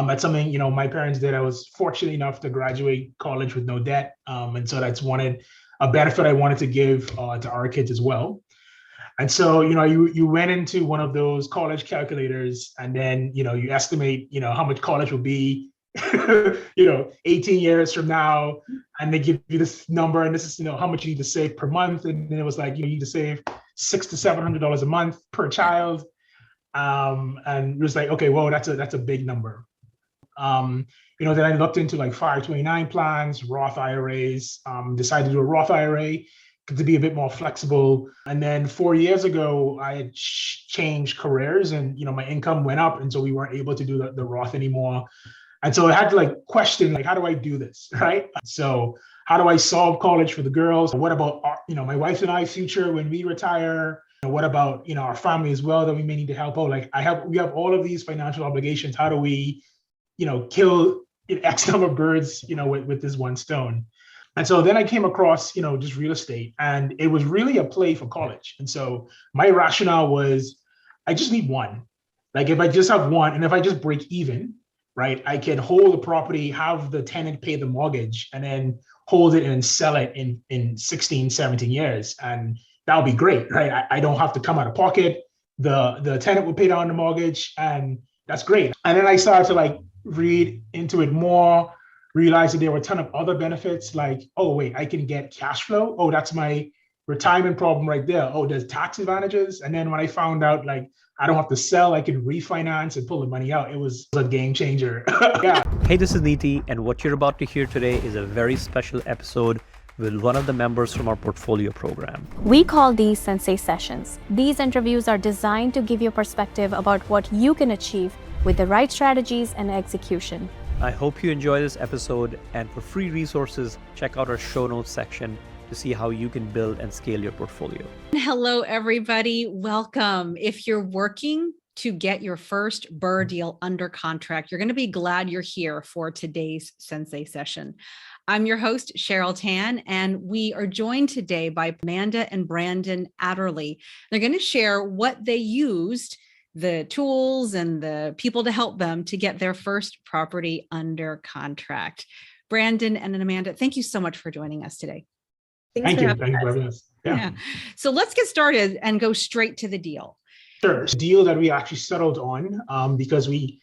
That's something, my parents did. I was fortunate enough to graduate college with no debt. And so that's a benefit I wanted to give to our kids as well. And so, you went into one of those college calculators and then, you estimate, how much college will be, 18 years from now. And they give you this number and this is, how much you need to save per month. And then it was like, you need to save $600 to $700 a month per child. And it was like, okay, well, that's a big number. Then I looked into like 529 plans, Roth IRAs, decided to do a Roth IRA to be a bit more flexible. And then 4 years ago, I had changed careers and, my income went up. And so we weren't able to do the Roth anymore. And so I had to question, how do I do this, right? So how do I solve college for the girls? What about, my wife and I's future when we retire? What about, our family as well that we may need to help out? We have all of these financial obligations. How do we, kill X number of birds, with this one stone? And so then I came across, just real estate, and it was really a play for college. And so my rationale was, I just need one. If I just have one, and if I just break even, right, I can hold the property, have the tenant pay the mortgage, and then hold it and sell it in 16, 17 years. And that would be great, right? I don't have to come out of pocket. The tenant will pay down the mortgage, and that's great. And then I started to read into it more, realized that there were a ton of other benefits, oh, wait, I can get cash flow. Oh, that's my retirement problem right there. Oh, there's tax advantages. And then when I found out, I don't have to sell, I can refinance and pull the money out. It was a game changer. Yeah. Hey, this is Neeti, and what you're about to hear today is a very special episode with one of the members from our portfolio program. We call these Sensei Sessions. These interviews are designed to give you a perspective about what you can achieve with the right strategies and execution. I hope you enjoy this episode, and for free resources, check out our show notes section to see how you can build and scale your portfolio. Hello, everybody. Welcome. If you're working to get your first BRRRR deal under contract, you're going to be glad you're here for today's Sensei Session. I'm your host, Cheryl Tan, and we are joined today by Amanda and Brandon Adderley. They're going to share what they used, the tools and the people to help them to get their first property under contract. Brandon and Amanda, thank you so much for joining us today. Thank you for having us. Yeah. So let's get started and go straight to the deal. Sure. It's a deal that we actually settled on because we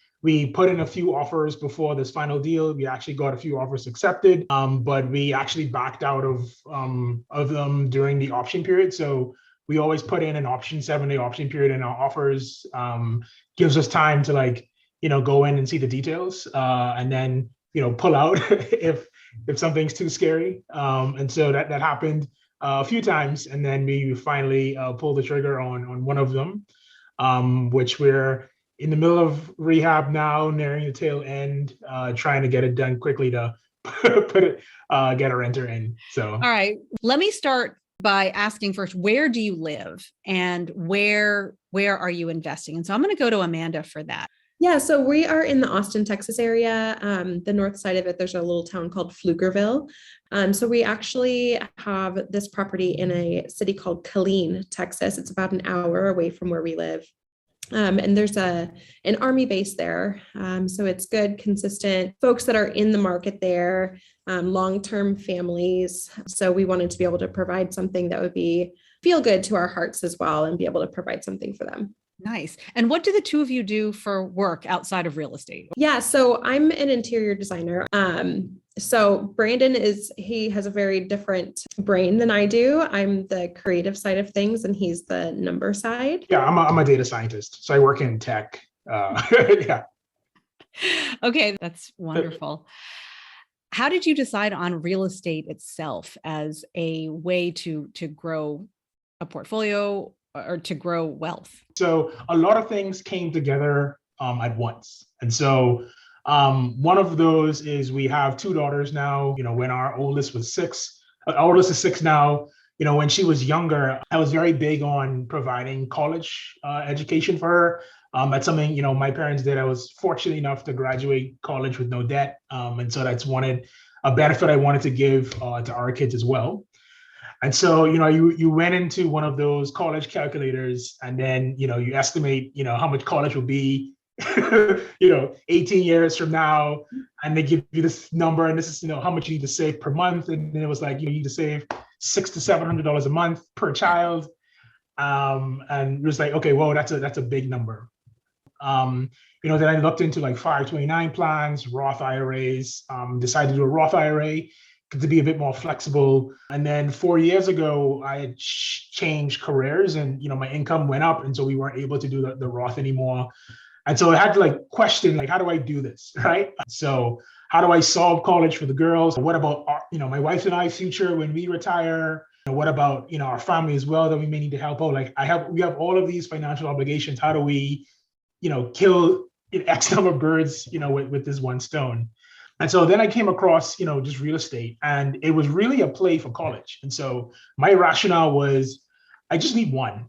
put in a few offers before this final deal. We actually got a few offers accepted, but we actually backed out of them during the option period. So we always put in an 7-day option period in our offers. Gives us time to go in and see the details and then pull out if something's too scary. And so that happened a few times, and then we finally pulled the trigger on one of them, which we're in the middle of rehab now, nearing the tail end, trying to get it done quickly to get a renter in. So, all right, let me start by asking first, where do you live and where are you investing? And so I'm going to go to Amanda for that. Yeah, so we are in the Austin, Texas area. The north side of it, there's a little town called Pflugerville. So we actually have this property in a city called Killeen, Texas. It's about an hour away from where we live. And there's an Army base there. So it's good, consistent folks that are in the market there, long-term families. So we wanted to be able to provide something that would feel good to our hearts as well and be able to provide something for them. Nice. And what do the two of you do for work outside of real estate? Yeah, so I'm an interior designer. So Brandon he has a very different brain than I do. I'm the creative side of things and he's the number side. Yeah, I'm a data scientist. So I work in tech. Yeah. Okay, that's wonderful. How did you decide on real estate itself as a way to grow a portfolio or to grow wealth? So a lot of things came together at once. And so one of those is we have 2 daughters now. When our oldest was 6, our oldest is 6 now. When she was younger, I was very big on providing college education for her. That's something, my parents did. I was fortunate enough to graduate college with no debt. And so that's a benefit I wanted to give to our kids as well. And so, you went into one of those college calculators and then, you estimate, how much college will be, you know, 18 years from now, and they give you this number, and this is, you know, how much you need to save per month. And then it was like, you need to save $600 to $700 a month per child. And it was like, okay, well, that's a big number. You know, then I looked into like 529 plans, Roth IRAs, decided to do a Roth IRA to be a bit more flexible. And then 4 years ago, I had changed careers, and, you know, my income went up. And so we weren't able to do the Roth anymore. And so I had to like question, like, how do I do this, right? So how do I solve college for the girls? What about our, you know, my wife and I's future when we retire? And what about, you know, our family as well that we may need to help out? Like we have all of these financial obligations. How do we, you know, kill X number of birds, you know, with this one stone? And so then I came across, you know, just real estate, and it was really a play for college. And so my rationale was, I just need one.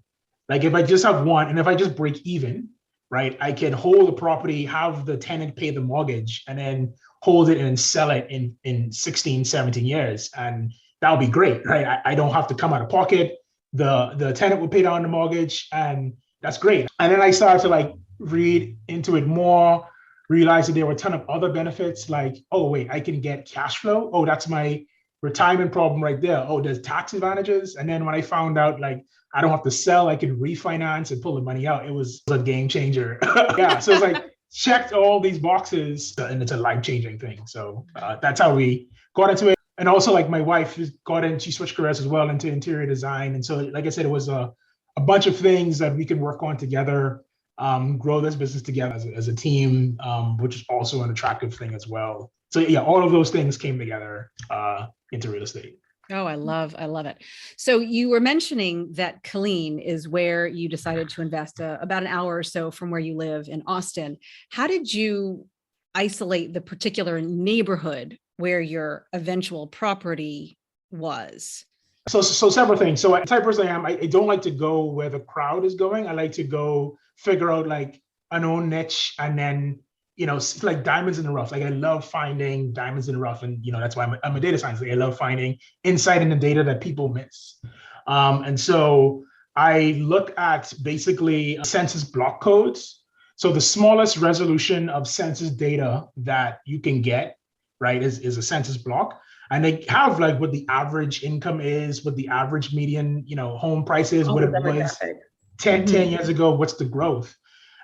Like if I just have one, and if I just break even, right, I can hold the property, have the tenant pay the mortgage, and then hold it and sell it in 16, 17 years. And that'll be great, right? I don't have to come out of pocket. The tenant will pay down the mortgage, and that's great. And then I started to like read into it more, realized that there were a ton of other benefits, like, oh, wait, I can get cash flow. Oh, that's my retirement problem right there. Oh, there's tax advantages. And then when I found out, like, I don't have to sell, I can refinance and pull the money out, it was a game changer. Yeah, so it's like, checked all these boxes, and it's a life-changing thing. So that's how we got into it. And also, like, my wife got in, she switched careers as well into interior design. And so, like I said, it was a bunch of things that we can work on together, grow this business together as a team, which is also an attractive thing as well. So yeah, all of those things came together into real estate. Oh, I love it. So you were mentioning that Killeen is where you decided to invest about an hour or so from where you live in Austin. How did you isolate the particular neighborhood where your eventual property was? So several things. So the type of person I am, I don't like to go where the crowd is going. I like to go figure out like an own niche, and then, you know, like diamonds in the rough. Like I love finding diamonds in the rough, and, you know, that's why I'm a data scientist. Like I love finding insight in the data that people miss. And so I look at basically census block codes. So the smallest resolution of census data that you can get, right, is a census block. And they have like what the average income is, what the average median, you know, home price is, what it was 10 years ago, what's the growth.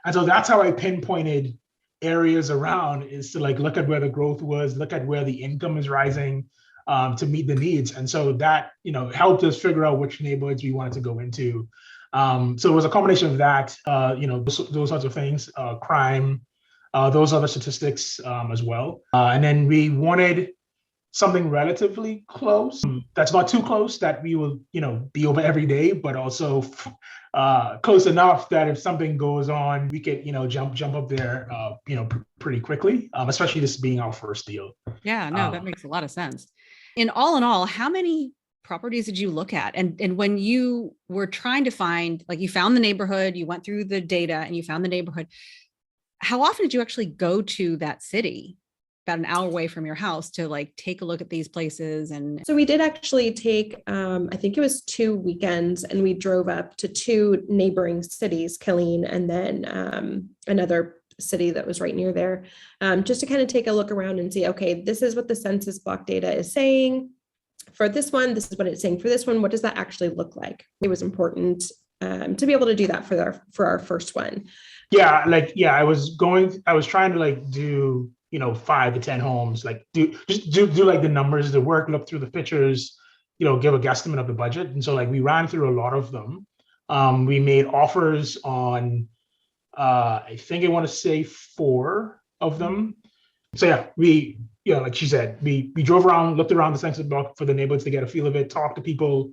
And so that's how I pinpointed areas around, is to like look at where the growth was, look at where the income is rising, to meet the needs. And so that, you know, helped us figure out which neighborhoods we wanted to go into. So it was a combination of that, you know, those sorts of things, crime, those other statistics as well. And then we wanted something relatively close, that's not too close that we will, you know, be over every day, but also close enough that if something goes on, we could, you know, jump up there, you know, pretty quickly, especially this being our first deal. Yeah, no, that makes a lot of sense. In all, how many properties did you look at? And when you were trying to find, like, you found the neighborhood, you went through the data and you found the neighborhood, how often did you actually go to that city, about an hour away from your house, to like take a look at these places? And so we did actually take, I think it was 2 weekends, and we drove up to 2 neighboring cities, Killeen, and then another city that was right near there, just to kind of take a look around and see, okay, this is what the census block data is saying for this one. This is what it's saying for this one. What does that actually look like? It was important to be able to do that for our first one. Yeah, like, yeah, I was trying to like do, you know, 5 to 10 homes, like do like the numbers, the work, look through the pictures, you know, give a guesstimate of the budget. And so like we ran through a lot of them. We made offers on, I think I want to say 4 of them. So yeah, we, you know, like she said, we drove around, looked around the census block for the neighborhoods to get a feel of it, talk to people.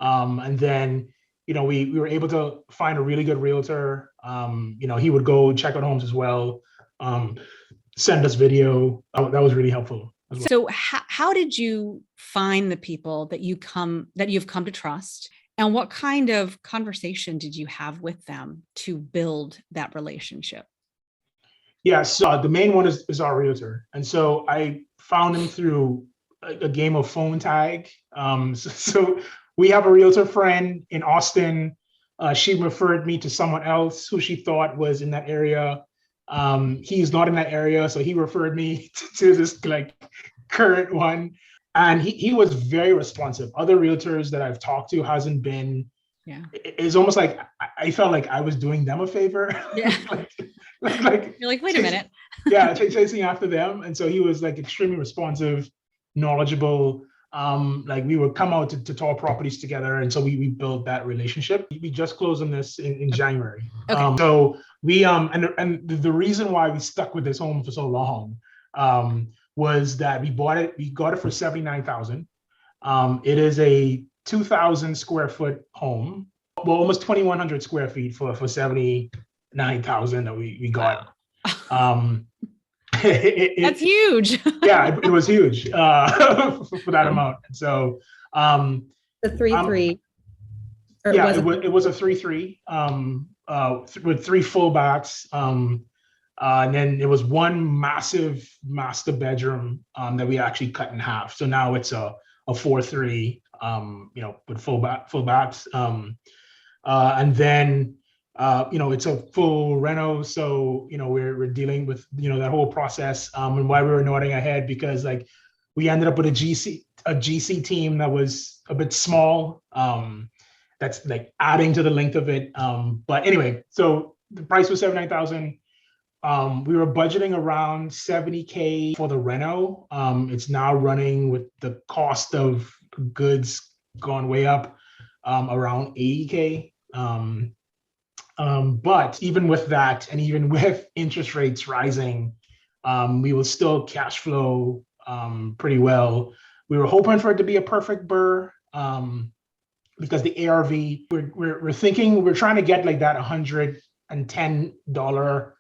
And then, you know, we were able to find a really good realtor. You know, he would go check out homes as well. Send us video. That was really helpful as well. So how did you find the people that you've come to trust, and what kind of conversation did you have with them to build that relationship? Yeah, so the main one is our realtor. And so I found him through a game of phone tag. So we have a realtor friend in Austin. She referred me to someone else who she thought was in that area. He's not in that area, so he referred me to this like current one, and he was very responsive. Other realtors that I've talked to hasn't been. Yeah. It's almost like I felt like I was doing them a favor. Yeah. like You're like, wait a minute. yeah, chasing after them. And so he was like extremely responsive, knowledgeable. Like we would come out to tour properties together. And so we built that relationship. We just closed on this in January. Okay. So we and the reason why we stuck with this home for so long was that we got it for 79,000. It is a 2,000 square foot home, well, almost 2,100 square feet for 79,000 that we got. Wow. That's huge. Yeah, it was huge for that amount. And so The 3-3. Yeah, it was a 3-3 with 3 full baths. And then it was one massive master bedroom that we actually cut in half. So now it's a 4-3, with full baths. And then it's a full reno. So, we're dealing with, that whole process, and why we were nodding ahead, because like we ended up with a GC team that was a bit small. That's like adding to the length of it. But anyway, so the price was 79,000. We were budgeting around 70K for the reno. It's now running, with the cost of goods gone way up, around 80K. But even with that, and even with interest rates rising, we will still cash flow pretty well. We were hoping for it to be a perfect BRRRR, because the ARV, we're thinking we're trying to get like that $110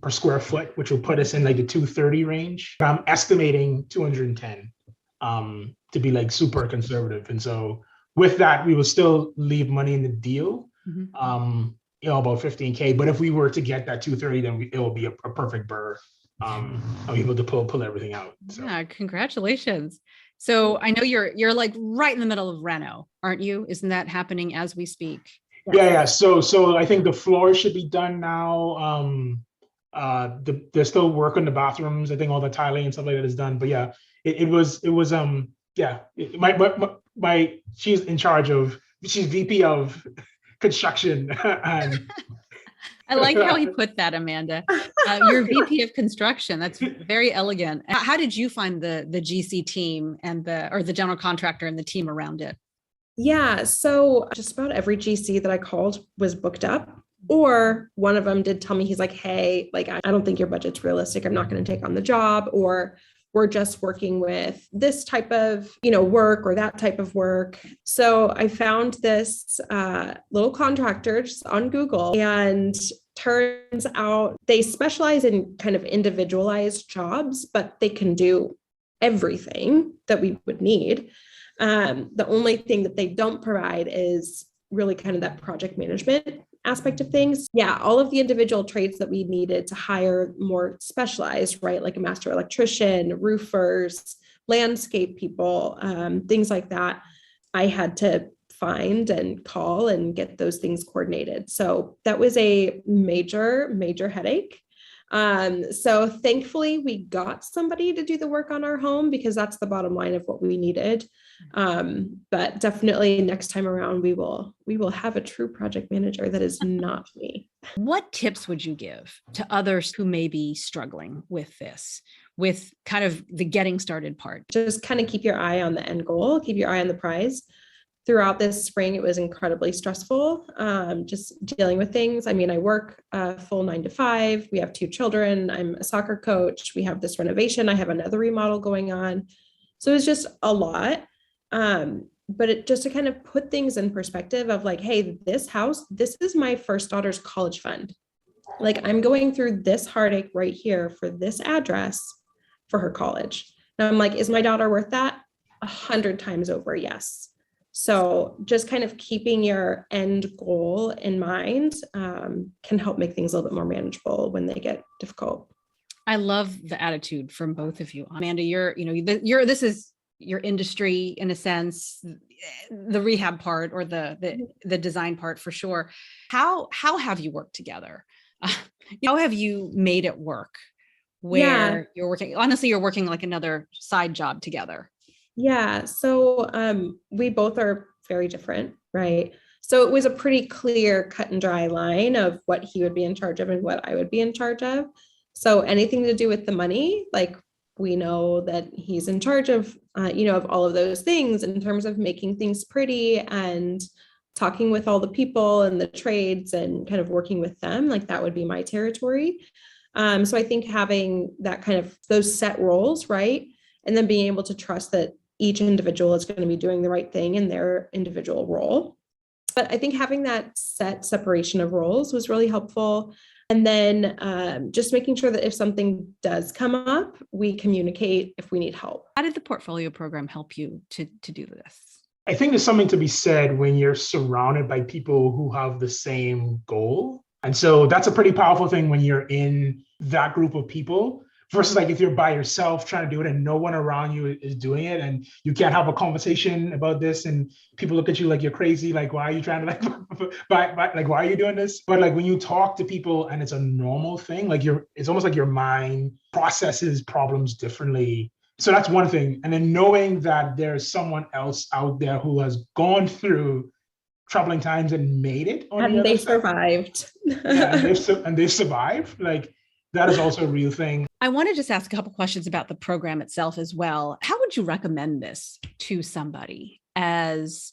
per square foot, which will put us in like the 230 range. I'm estimating 210 to be like super conservative. And so with that, we will still leave money in the deal, about 15K. But if we were to get that 230, then it will be a perfect BRRRR. I'll be able to pull everything out. So. Yeah, congratulations. So I know you're like right in the middle of reno, aren't you? Isn't that happening as we speak? Yeah. So I think the floor should be done now. There's still work on the bathrooms. I think all the tiling and stuff like that is done. But yeah, it was she's in charge of, she's VP of construction. And I like how he put that, Amanda. You're VP of construction. That's very elegant. How did you find the GC team and the general contractor and the team around it? Yeah, so just about every GC that I called was booked up, or one of them did tell me, he's like, hey, like, I don't think your budget's realistic. I'm not going to take on the job, or we're just working with this type of, work or that type of work. So I found this little contractor just on Google, and turns out they specialize in kind of individualized jobs, but they can do everything that we would need. The only thing that they don't provide is really kind of that project management aspect of things. Yeah, all of the individual trades that we needed to hire more specialized, right? Like a master electrician, roofers, landscape people, things like that. I had to find and call and get those things coordinated. So that was a major, major headache. So thankfully we got somebody to do the work on our home, because that's the bottom line of what we needed. But definitely next time around, we will have a true project manager that is not me. What tips would you give to others who may be struggling with this, with kind of the getting started part? Just kind of keep your eye on the end goal, keep your eye on the prize. Throughout this spring, it was incredibly stressful, just dealing with things. I mean, I work a full 9 to 5. We have 2 children. I'm a soccer coach. We have this renovation. I have another remodel going on. So it's just a lot. But it just to kind of put things in perspective of like, hey, this house, this is my first daughter's college fund. Like, I'm going through this heartache right here for this address for her college. And I'm like, is my daughter worth that? 100 times over, yes. So just kind of keeping your end goal in mind can help make things a little bit more manageable when they get difficult. I love the attitude from both of you. Amanda, this is your industry in a sense, the rehab part or the design part for sure. How have you worked together? How have you made it work where you're working? Honestly, you're working like another side job together. Yeah. So we both are very different, right? So it was a pretty clear cut and dry line of what he would be in charge of and what I would be in charge of. So anything to do with the money, like we know that he's in charge of, of all of those things in terms of making things pretty and talking with all the people and the trades and kind of working with them, like that would be my territory. So I think having that kind of those set roles, right? And then being able to trust that each individual is going to be doing the right thing in their individual role. But I think having that set separation of roles was really helpful. And then just making sure that if something does come up, we communicate if we need help. How did the portfolio program help you to do this? I think there's something to be said when you're surrounded by people who have the same goal. And so that's a pretty powerful thing when you're in that group of people versus like if you're by yourself trying to do it and no one around you is doing it and you can't have a conversation about this and people look at you like you're crazy, like why are you trying to like why are you doing this? But like when you talk to people and it's a normal thing, like it's almost like your mind processes problems differently. So that's one thing. And then knowing that there's someone else out there who has gone through troubling times and made it on and they survived. and they've survived, like that is also a real thing. I want to just ask a couple questions about the program itself as well. How would you recommend this to somebody as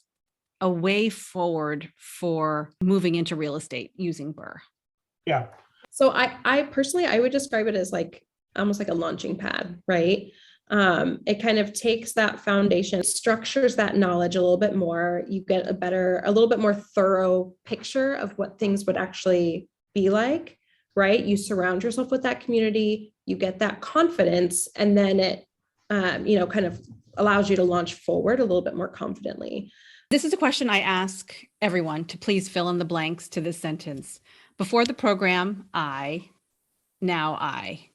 a way forward for moving into real estate using BRRRR? Yeah. So I personally, I would describe it as like almost like a launching pad, right? It kind of takes that foundation, structures that knowledge a little bit more. You get a little bit more thorough picture of what things would actually be like, right? You surround yourself with that community, you get that confidence, and then it, kind of allows you to launch forward a little bit more confidently. This is a question I ask everyone to please fill in the blanks to this sentence. Before the program, now I.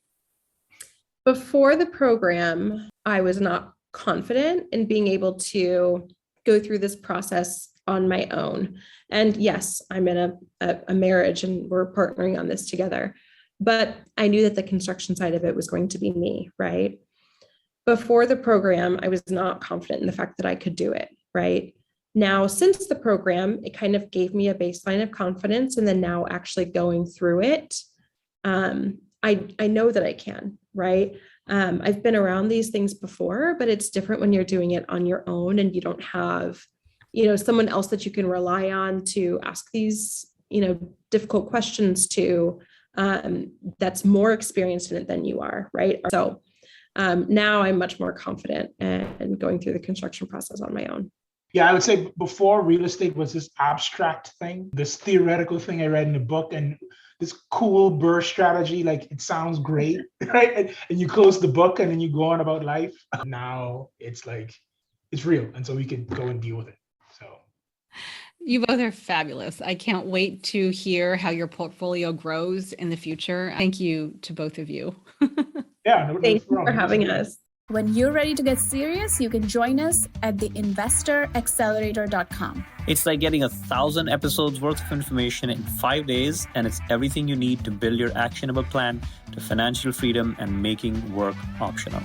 Before the program, I was not confident in being able to go through this process on my own. And yes, I'm in a marriage and we're partnering on this together. But I knew that the construction side of it was going to be me, right? Before the program, I was not confident in the fact that I could do it, right? Now, since the program, it kind of gave me a baseline of confidence. And then now actually going through it, I know that I can, right? I've been around these things before, but it's different when you're doing it on your own and you don't have, someone else that you can rely on to ask these, difficult questions to, that's more experienced in it than you are, right? So now I'm much more confident in going through the construction process on my own. Yeah, I would say before real estate was this abstract thing, this theoretical thing I read in a book, and this cool BRRRR strategy, like it sounds great, right? And you close the book and then you go on about life. Now it's like, it's real. And so we can go and deal with it. So. You both are fabulous. I can't wait to hear how your portfolio grows in the future. Thank you to both of you. Yeah. Thank you for having us. When you're ready to get serious, you can join us at theinvestoraccelerator.com. It's like getting 1,000 episodes worth of information in 5 days, and it's everything you need to build your actionable plan to financial freedom and making work optional.